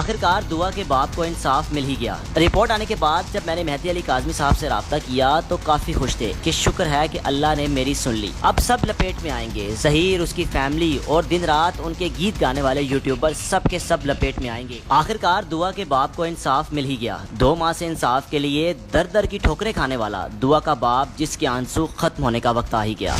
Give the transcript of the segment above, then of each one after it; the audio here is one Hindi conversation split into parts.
आखिरकार दुआ के बाप को इंसाफ मिल ही गया। रिपोर्ट आने के बाद जब मैंने मेहदी अली काज़मी साहब से राब्ता किया तो काफी खुश थे कि शुक्र है कि अल्लाह ने मेरी सुन ली। अब सब लपेट में आएंगे, ज़हीर, उसकी फैमिली और दिन रात उनके गीत गाने वाले यूट्यूबर सब के सब लपेट में आएंगे। आखिरकार दुआ के बाप को इंसाफ मिल ही गया। 2 माह से इंसाफ के लिए दर दर की ठोकरें खाने वाला दुआ का बाप, जिसके आंसू खत्म होने का वक्त आ ही गया।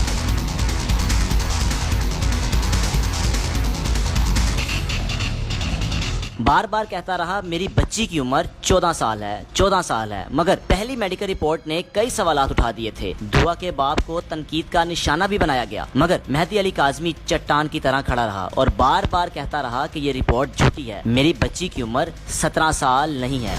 बार बार कहता रहा मेरी बच्ची की उम्र 14 साल है, 14 साल है, मगर पहली मेडिकल रिपोर्ट ने कई सवालात उठा दिए थे। दुआ के बाप को तनकीद का निशाना भी बनाया गया, मगर मेहदी अली काज़मी चट्टान की तरह खड़ा रहा और बार बार कहता रहा कि ये रिपोर्ट झूठी है, मेरी बच्ची की उम्र 17 साल नहीं है।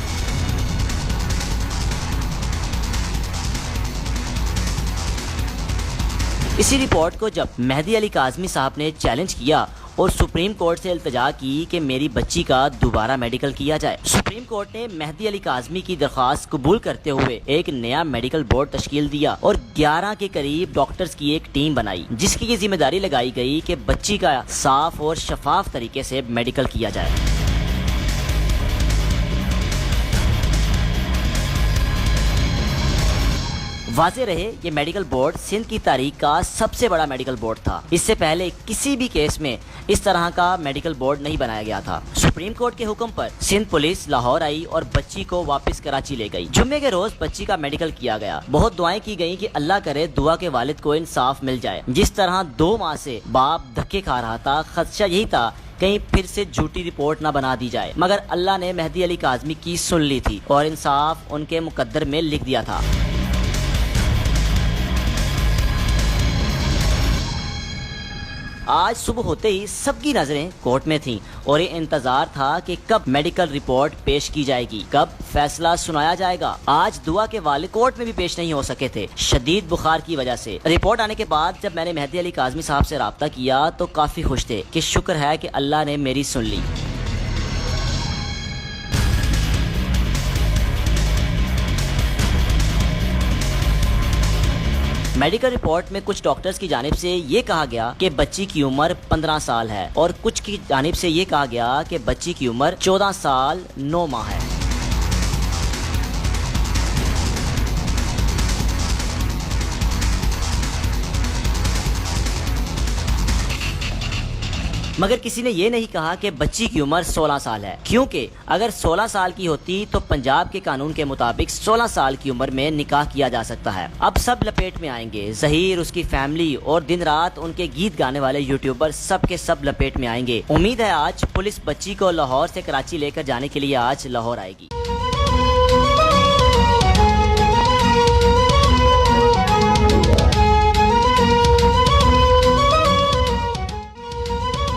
इसी रिपोर्ट को जब मेहदी अली काज़मी साहब ने चैलेंज किया और सुप्रीम कोर्ट से इल्तजा की कि मेरी बच्ची का दोबारा मेडिकल किया जाए, सुप्रीम कोर्ट ने मेहदी अली काज़मी की दरख्वास्त कबूल करते हुए एक नया मेडिकल बोर्ड तश्कील दिया और 11 के करीब डॉक्टर्स की एक टीम बनाई, जिसकी ये जिम्मेदारी लगाई गई कि बच्ची का साफ और शफाफ तरीके से मेडिकल किया जाए। वाज़े रहे ये मेडिकल बोर्ड सिंध की तारीख का सबसे बड़ा मेडिकल बोर्ड था। इससे पहले किसी भी केस में इस तरह का मेडिकल बोर्ड नहीं बनाया गया था। सुप्रीम कोर्ट के हुक्म पर सिंध पुलिस लाहौर आई और बच्ची को वापस कराची ले गई। जुम्मे के रोज बच्ची का मेडिकल किया गया। बहुत दुआएं की गई कि अल्लाह करे दुआ के वालिद को इंसाफ मिल जाए। जिस तरह 2 माह से बाप धक्के खा रहा था, खदशा यही था कहीं फिर से झूठी रिपोर्ट ना बना दी जाए, मगर अल्लाह ने मेहदी अली काज़मी की सुन ली थी और इंसाफ उनके मुकद्दर में लिख दिया था। आज सुबह होते ही सबकी नजरें कोर्ट में थीं और ये इंतजार था कि कब मेडिकल रिपोर्ट पेश की जाएगी, कब फैसला सुनाया जाएगा। आज दुआ के वालिद कोर्ट में भी पेश नहीं हो सके थे शदीद बुखार की वजह से। रिपोर्ट आने के बाद जब मैंने मेहदी अली काज़मी साहब से राब्ता किया तो काफी खुश थे कि शुक्र है कि अल्लाह ने मेरी सुन ली। मेडिकल रिपोर्ट में कुछ डॉक्टर्स की जानिब से ये कहा गया कि बच्ची की उम्र 15 साल है और कुछ की जानिब से ये कहा गया कि बच्ची की उम्र 14 साल 9 माह है। मगर किसी ने ये नहीं कहा कि बच्ची की उम्र 16 साल है, क्योंकि अगर 16 साल की होती तो पंजाब के कानून के मुताबिक 16 साल की उम्र में निकाह किया जा सकता है। अब सब लपेट में आएंगे, ज़हीर, उसकी फैमिली और दिन रात उनके गीत गाने वाले यूट्यूबर सब के सब लपेट में आएंगे। उम्मीद है आज पुलिस बच्ची को लाहौर से कराची लेकर जाने के लिए आज लाहौर आएगी।